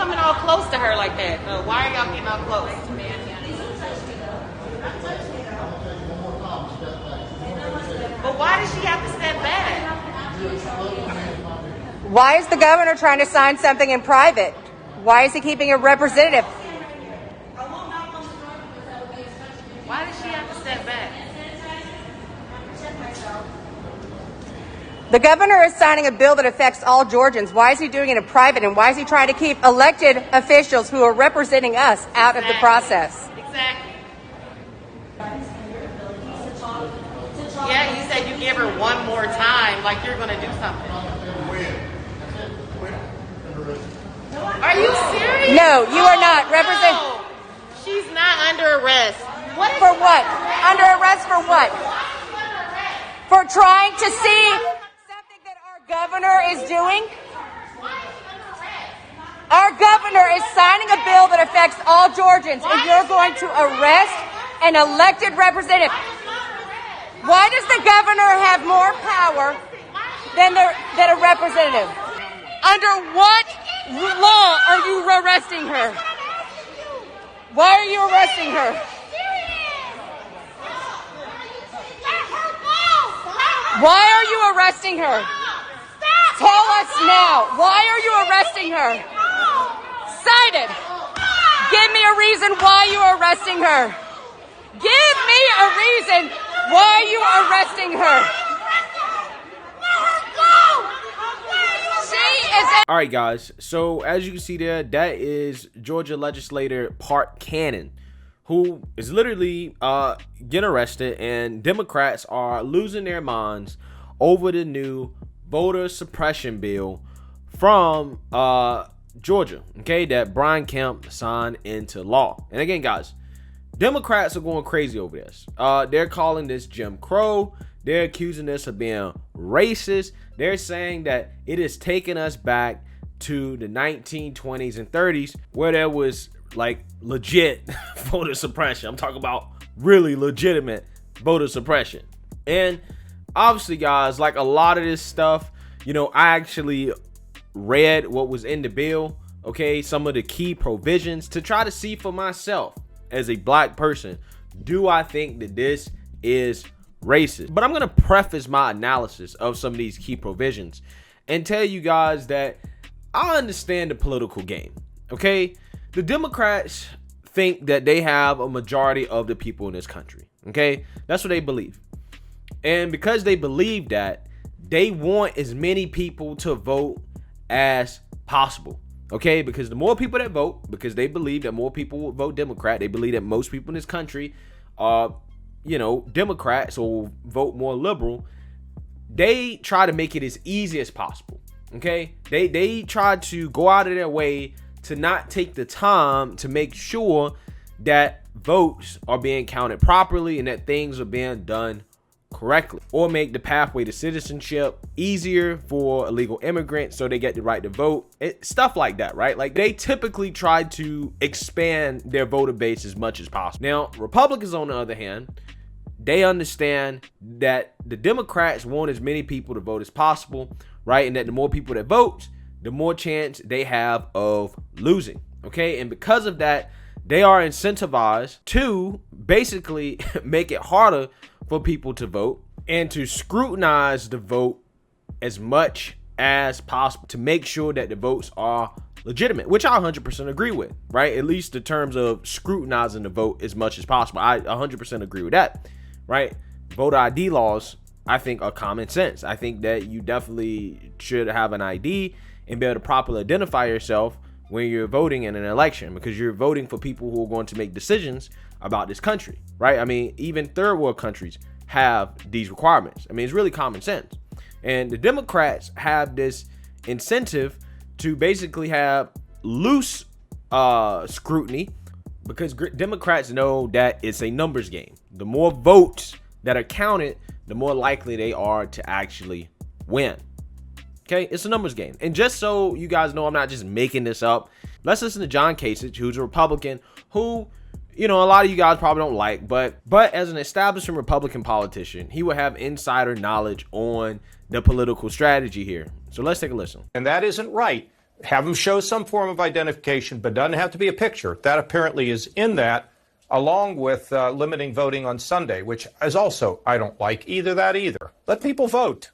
coming all close to her like that? Why are y'all getting all close? But why does she have to step back? Why is the governor trying to sign something in private? Why is he keeping a representative? Why does she have to step back? The governor is signing a bill that affects all Georgians. Why is he doing it in private? And why is he trying to keep elected officials who are representing us out of the process? Exactly. Yeah, you said you give her one more time, like you're going to do something. Are you serious? No, you are not. No. She's not under arrest. For what? Under arrest for what? For trying to see something that our governor is doing? Our governor is signing a bill that affects all Georgians, and you're going to arrest an elected representative. Why does the governor have more power than a representative? Under what law are you arresting her? Why are you arresting her? Why are you arresting her? Tell us now. Why are you arresting her? Cite it. Give me a reason why you are arresting her. Give me a reason why you are arresting her. All right, guys. So as you can see there, that is Georgia legislator Park Cannon, who is literally getting arrested, and Democrats are losing their minds over the new voter suppression bill from Georgia, okay, that Brian Kemp signed into law. And again, guys, Democrats are going crazy over this. They're calling this Jim Crow. They're accusing this of being racist. They're saying that it is taking us back to the 1920s and 30s where there was like legit voter suppression. I'm talking about really legitimate voter suppression. And obviously, guys, like a lot of this stuff, you know, I actually read what was in the bill, okay, some of the key provisions to try to see for myself as a black person, do I think that this is racist? But I'm going to preface my analysis of some of these key provisions and tell you guys that I understand the political game, okay? The Democrats think that they have a majority of the people in this country, okay? That's what they believe. And because they believe that, they want as many people to vote as possible, okay? Because the more people that vote, because they believe that more people will vote Democrat, they believe that most people in this country are, you know, Democrats or vote more liberal. They try to make it as easy as possible, okay? They try to go out of their way to not take the time to make sure that votes are being counted properly and that things are being done correctly, or make the pathway to citizenship easier for illegal immigrants so they get the right to vote, stuff like that, right? Like, they typically try to expand their voter base as much as possible. Now, Republicans, on the other hand, they understand that the Democrats want as many people to vote as possible, right? And that the more people that vote, the more chance they have of losing, okay? And because of that, they are incentivized to basically make it harder for people to vote and to scrutinize the vote as much as possible to make sure that the votes are legitimate, which I 100% agree with, right? At least in terms of scrutinizing the vote as much as possible. I 100% agree with that, right? Voter ID laws, I think, are common sense. I think that you definitely should have an ID and be able to properly identify yourself when you're voting in an election, because you're voting for people who are going to make decisions about this country, right? I mean, even third world countries have these requirements. I mean, it's really common sense. And the Democrats have this incentive to basically have loose scrutiny, because Democrats know that it's a numbers game. The more votes that are counted, the more likely they are to actually win. Okay, it's a numbers game. And just so you guys know, I'm not just making this up, let's listen to John Kasich, who's a Republican, who, you know, a lot of you guys probably don't like, but as an established Republican politician, he will have insider knowledge on the political strategy here. So let's take a listen. And that isn't right. have them show some form of identification, but doesn't have to be a picture. That apparently is in that, along with limiting voting on Sunday, which is also, I don't like either. Let people vote.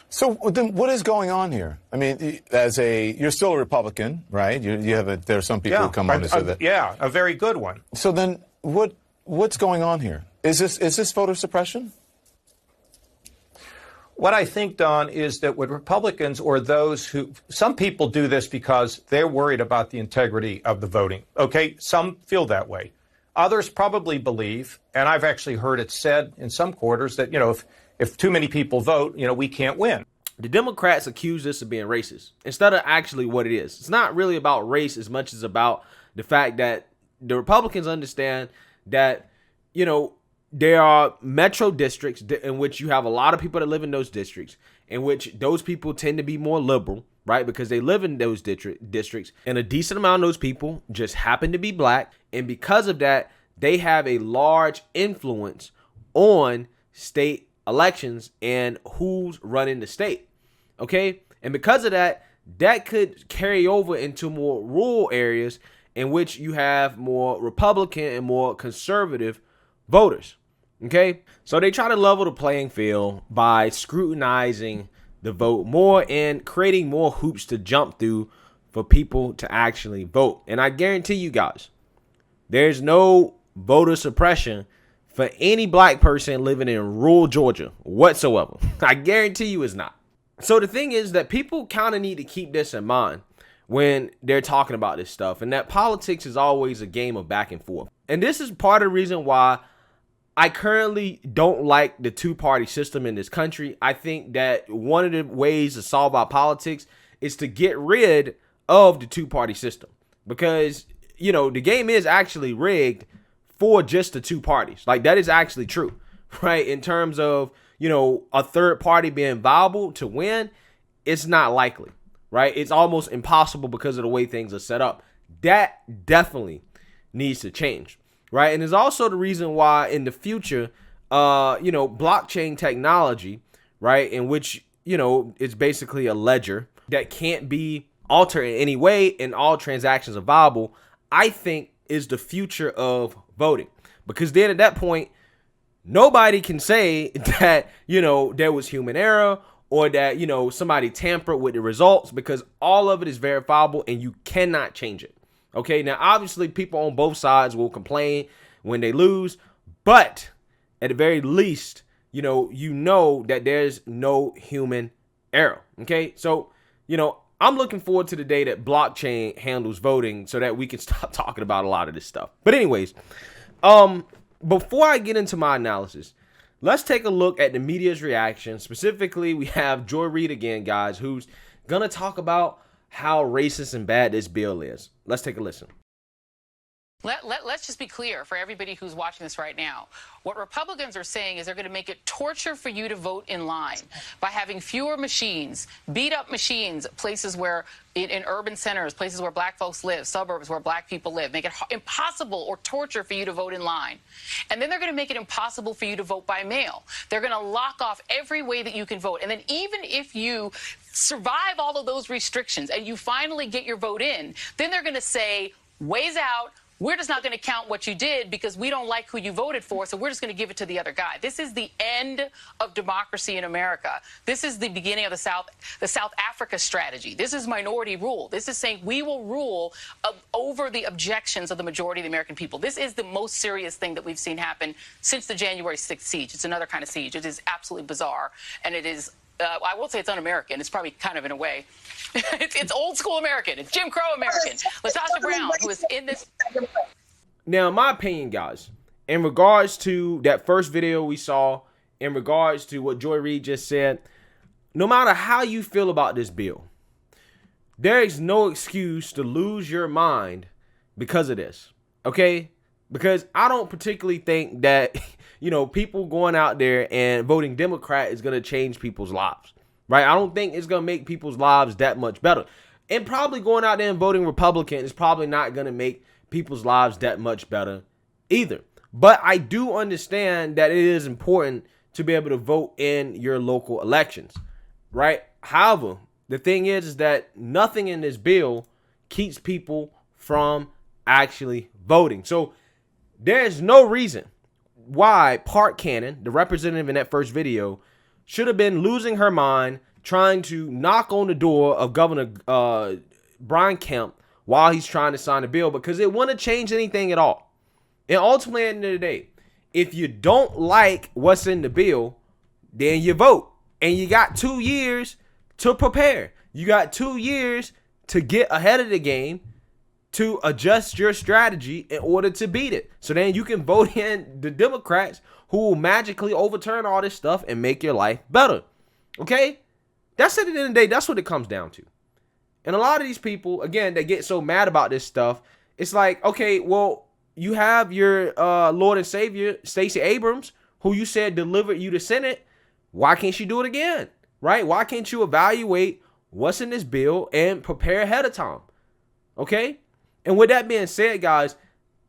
So then what is going on here? I mean, you're still a Republican, right? There are some people who come on to say that. Yeah, a very good one. So then what's going on here? Is this voter suppression? What I think, Don, is that with Republicans or some people do this because they're worried about the integrity of the voting. Okay, some feel that way. Others probably believe, and I've actually heard it said in some quarters that, if too many people vote, we can't win. The Democrats accuse this of being racist instead of actually what it is. It's not really about race as much as about the fact that the Republicans understand that, there are metro districts in which you have a lot of people that live in those districts, in which those people tend to be more liberal, right? Because they live in those districts, and a decent amount of those people just happen to be black. And because of that, they have a large influence on state elections and who's running the state. Okay. And because of that, that could carry over into more rural areas in which you have more Republican and more conservative voters. Okay. So they try to level the playing field by scrutinizing the vote more and creating more hoops to jump through for people to actually vote. And I guarantee you guys, there's no voter suppression for any black person living in rural Georgia whatsoever. I guarantee you it's not. So the thing is that people kind of need to keep this in mind when they're talking about this stuff, and that politics is always a game of back and forth. And this is part of the reason why I currently don't like the two-party system in this country. I think that one of the ways to solve our politics is to get rid of the two-party system, because, the game is actually rigged for just the two parties. Like, that is actually true, right? In terms of, a third party being viable to win, it's not likely, right? It's almost impossible because of the way things are set up. That definitely needs to change, right? And there's also the reason why in the future, blockchain technology, right, in which, it's basically a ledger that can't be altered in any way and all transactions are viable, I think is the future of voting. Because then at that point, nobody can say that, there was human error or that, somebody tampered with the results, because all of it is verifiable and you cannot change it. Okay, now obviously people on both sides will complain when they lose, but at the very least, that there's no human error. Okay, so, I'm looking forward to the day that blockchain handles voting so that we can stop talking about a lot of this stuff. But anyways, before I get into my analysis, let's take a look at the media's reaction. Specifically, we have Joy Reid again, guys, who's going to talk about how racist and bad this bill is. Let's take a listen. Let's just be clear for everybody who's watching this right now. What Republicans are saying is they're going to make it torture for you to vote in line by having fewer machines, beat up machines, places where in urban centers, places where black folks live, suburbs where black people live, make it impossible or torture for you to vote in line. And then they're going to make it impossible for you to vote by mail. They're going to lock off every way that you can vote. And then even if you survive all of those restrictions and you finally get your vote in, then they're going to say, ways out. We're just not going to count what you did because we don't like who you voted for, so we're just going to give it to the other guy. This is the end of democracy in America. This is the beginning of the South Africa strategy. This is minority rule. This is saying we will rule over the objections of the majority of the American people. This is the most serious thing that we've seen happen since the January 6th siege. It's another kind of siege. It is absolutely bizarre, and it is I won't say it's un-American. It's probably kind of in a way. it's old school American. It's Jim Crow American. LaTosha Brown, who is in this. Now, in my opinion, guys, in regards to that first video we saw, in regards to what Joy Reid just said, no matter how you feel about this bill, there is no excuse to lose your mind because of this. Okay? Because I don't particularly think that, people going out there and voting Democrat is going to change people's lives, right? I don't think it's going to make people's lives that much better. And probably going out there and voting Republican is probably not going to make people's lives that much better either. But I do understand that it is important to be able to vote in your local elections, right? However, the thing is that nothing in this bill keeps people from actually voting. So there's no reason why Park Cannon, the representative in that first video, should have been losing her mind trying to knock on the door of Governor Brian Kemp while he's trying to sign a bill, because it wouldn't change anything at all. And ultimately, at the end of the day, if you don't like what's in the bill, then you vote. And you got 2 years to prepare. You got 2 years to get ahead of the game, to adjust your strategy in order to beat it. So then you can vote in the Democrats who will magically overturn all this stuff and make your life better. Okay? That's at the end of the day, that's what it comes down to. And a lot of these people, again, they get so mad about this stuff. It's like, okay, well, you have your Lord and Savior, Stacey Abrams, who you said delivered you to Senate. Why can't she do it again? Right? Why can't you evaluate what's in this bill and prepare ahead of time? Okay? And with that being said, guys,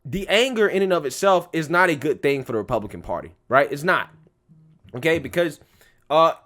the anger in and of itself is not a good thing for the Republican Party, right? It's not. Okay? Because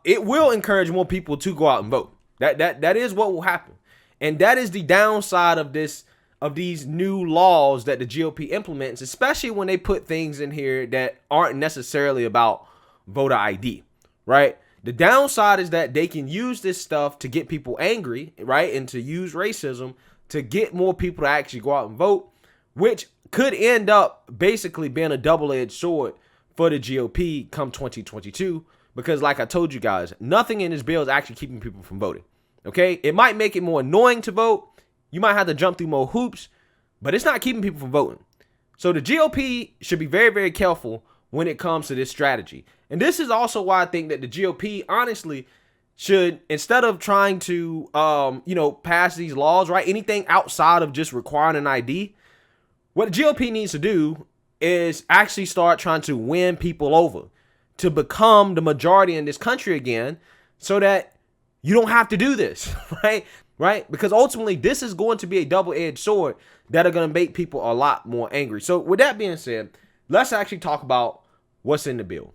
it will encourage more people to go out and vote. That is what will happen. And that is the downside of these new laws that the GOP implements, especially when they put things in here that aren't necessarily about voter ID, right? The downside is that they can use this stuff to get people angry, right? And to use racism to get more people to actually go out and vote, which could end up basically being a double-edged sword for the GOP come 2022. Because like I told you guys, nothing in this bill is actually keeping people from voting. Okay, it might make it more annoying to vote. You might have to jump through more hoops, but it's not keeping people from voting. So the GOP should be very, very careful when it comes to this strategy. And this is also why I think that the GOP honestly should, instead of trying to, pass these laws, right, anything outside of just requiring an ID, what the GOP needs to do is actually start trying to win people over to become the majority in this country again, so that you don't have to do this, right? Because ultimately, this is going to be a double-edged sword that are going to make people a lot more angry. So with that being said, let's actually talk about what's in the bill.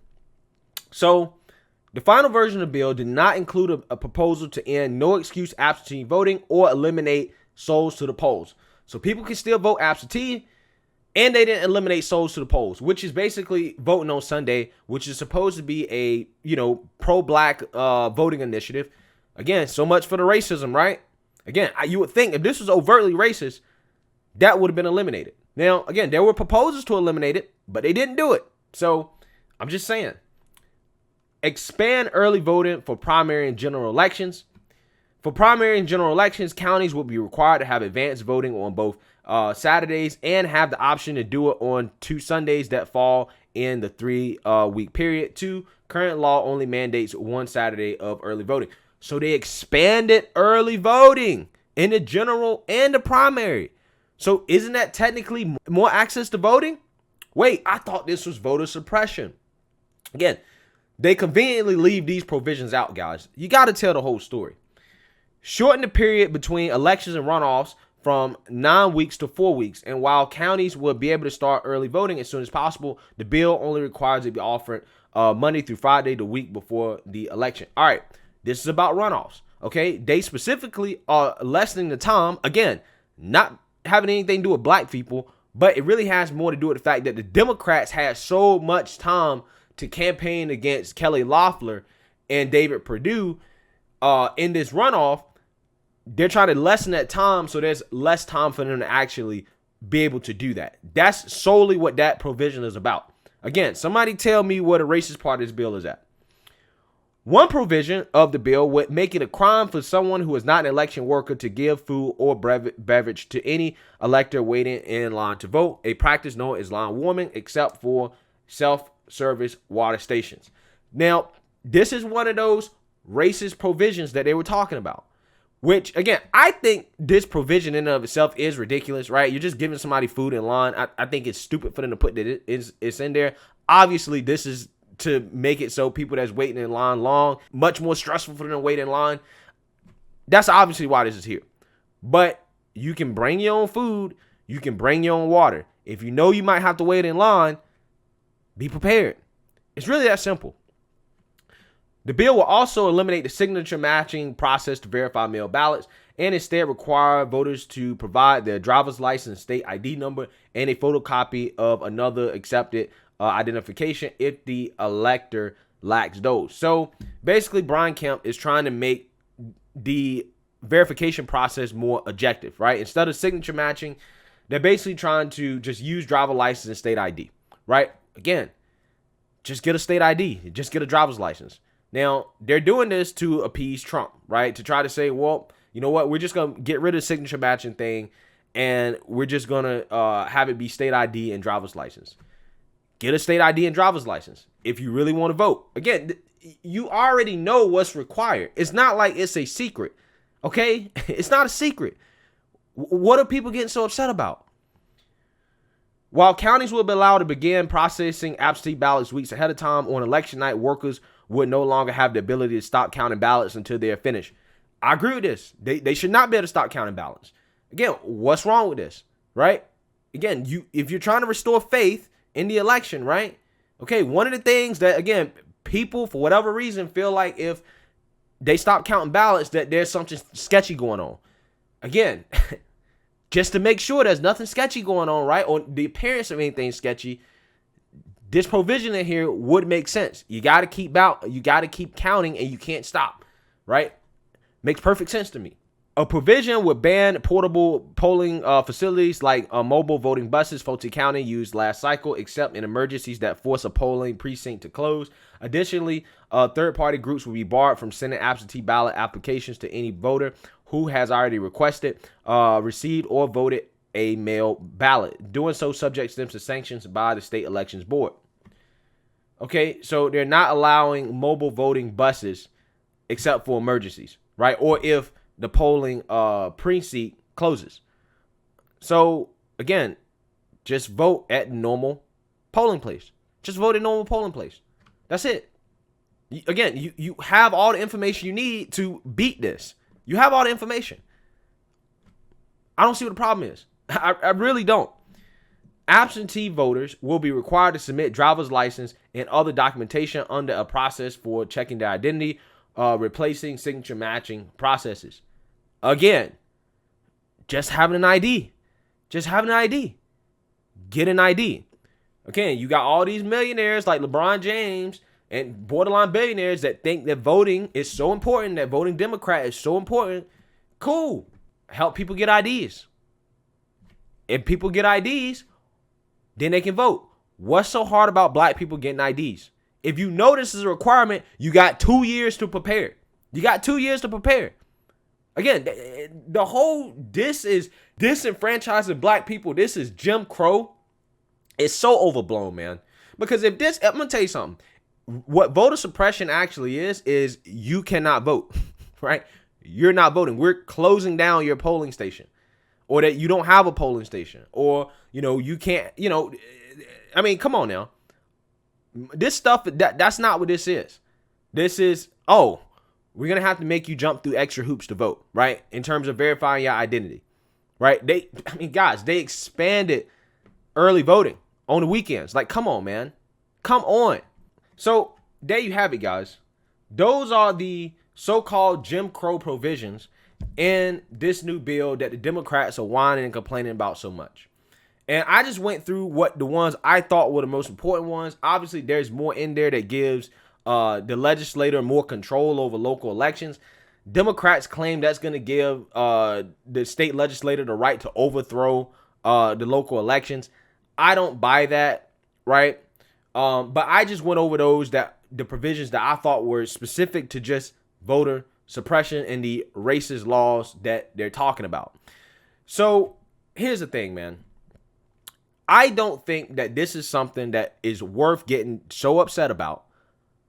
So the final version of the bill did not include a proposal to end no excuse absentee voting or eliminate souls to the polls. So people can still vote absentee, and they didn't eliminate souls to the polls, which is basically voting on Sunday, which is supposed to be a, pro-black voting initiative. Again, so much for the racism, right? Again, you would think if this was overtly racist, that would have been eliminated. Now, again, there were proposals to eliminate it, but they didn't do it. So I'm just saying, expand early voting for primary and general elections. For primary and general elections, counties will be required to have advanced voting on both Saturdays and have the option to do it on 2 Sundays that fall in the 3-week period. 2 current law only mandates 1 Saturday of early voting. So they expanded early voting in the general and the primary. So isn't that technically more access to voting? Wait, I thought this was voter suppression. Again, they conveniently leave these provisions out, guys. You got to tell the whole story. Shorten the period between elections and runoffs from 9 weeks to 4 weeks. And while counties will be able to start early voting as soon as possible, the bill only requires it be offered Monday through Friday, the week before the election. All right. This is about runoffs, okay? They specifically are lessening the time. Again, not having anything to do with black people, but it really has more to do with the fact that the Democrats had so much time to campaign against Kelly Loeffler and David Perdue in this runoff. They're trying to lessen that time so there's less time for them to actually be able to do that. That's solely what that provision is about. Again, somebody tell me what a racist part of this bill is at. One provision of the bill would make it a crime for someone who is not an election worker to give food or beverage to any elector waiting in line to vote, a practice known as line warming, except for self-service water stations. Now, this is one of those racist provisions that they were talking about, which, again, I think this provision in and of itself is ridiculous, right? You're just giving somebody food in line. I think it's stupid for them to put that it's in there. Obviously, this is to make it so people that's waiting in line long, much more stressful for them to wait in line. That's obviously why this is here. But you can bring your own food. You can bring your own water. If you know you might have to wait in line, be prepared. It's really that simple. The bill will also eliminate the signature matching process to verify mail ballots and instead require voters to provide their driver's license, state ID number, and a photocopy of another accepted identification if the elector lacks those. So basically, Brian Kemp is trying to make the verification process more objective, right? Instead of signature matching, they're basically trying to just use driver license and state ID, right? Again, just get a state ID, just get a driver's license. Now, they're doing this to appease Trump, right? To try to say, well, you know what? We're just going to get rid of the signature matching thing, and we're just going to have it be state ID and driver's license. Get a state ID and driver's license if you really want to vote. Again, you already know what's required. It's not like it's a secret, okay? It's not a secret. What are people getting so upset about? While counties will be allowed to begin processing absentee ballots weeks ahead of time, on election night, workers would no longer have the ability to stop counting ballots until they're finished. I agree with this. They should not be able to stop counting ballots. Again, what's wrong with this, right? Again, if you're trying to restore faith in the election, right? Okay, one of the things that, again, people, for whatever reason, feel like if they stop counting ballots, that there's something sketchy going on. Again, just to make sure there's nothing sketchy going on, right? Or the appearance of anything sketchy, this provision in here would make sense. You got to keep counting, and you can't stop, right? Makes perfect sense to me. A provision would ban portable polling facilities like mobile voting buses Fulton County used last cycle, except in emergencies that force a polling precinct to close. Additionally, third-party groups will be barred from sending absentee ballot applications to any voter who has already requested, received, or voted a mail ballot. Doing so subjects them to sanctions by the state elections board. Okay, so they're not allowing mobile voting buses except for emergencies, right? Or if the polling precinct closes. So again, just vote at normal polling place. Just vote at normal polling place. That's it. Again, you have all the information you need to beat this. You have all the information. I don't see what the problem is. I really don't. Absentee voters will be required to submit driver's license and other documentation under a process for checking their identity, replacing signature matching processes. Again, just having an ID. Just having an ID. Get an ID. Again, you got all these millionaires like LeBron James and borderline billionaires that think that voting is so important, that voting Democrat is so important. Cool. Help people get IDs. If people get IDs, then they can vote. What's so hard about black people getting IDs? If you know this is a requirement, you got 2 years to prepare. You got 2 years to prepare. Again, the whole, this is disenfranchising black people. This is Jim Crow. It's so overblown, man. Because if this, I'm going to tell you something. What voter suppression actually is you cannot vote, right? You're not voting. We're closing down your polling station, or that you don't have a polling station, or, you can't, I mean, come on now. This stuff, that's not what this is. This is, we're going to have to make you jump through extra hoops to vote, right? In terms of verifying your identity, right? They expanded early voting on the weekends. Like, come on, man. Come on. So there you have it, guys. Those are the so-called Jim Crow provisions in this new bill that the Democrats are whining and complaining about so much. And I just went through what the ones I thought were the most important ones. Obviously, there's more in there that gives the legislator more control over local elections. Democrats claim that's going to give the state legislator the right to overthrow the local elections. I don't buy that, right? But I just went over the provisions that I thought were specific to just voter suppression and the racist laws that they're talking about. So here's the thing, man. I don't think that this is something that is worth getting so upset about,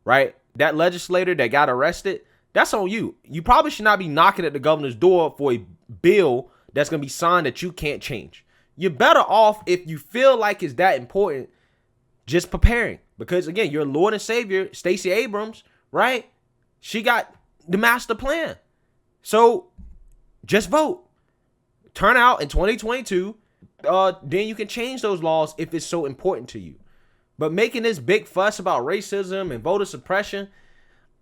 right? That legislator that got arrested, that's on you. You probably should not be knocking at the governor's door for a bill that's going to be signed that you can't change. You're better off, if you feel like it's that important, just preparing. Because, again, your Lord and Savior, Stacey Abrams, right? She got the master plan. So just vote. Turn out in 2022. Then you can change those laws if it's so important to you. But making this big fuss about racism and voter suppression,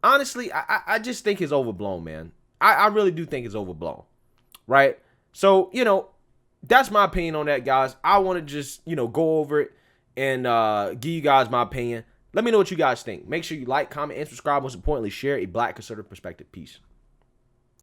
honestly, I just think it's overblown, man. I really do think it's overblown, right? So, that's my opinion on that, guys. I want to just, go over it and give you guys my opinion. Let me know what you guys think. Make sure you like, comment, and subscribe. Most importantly, share a Black conservative perspective. Peace.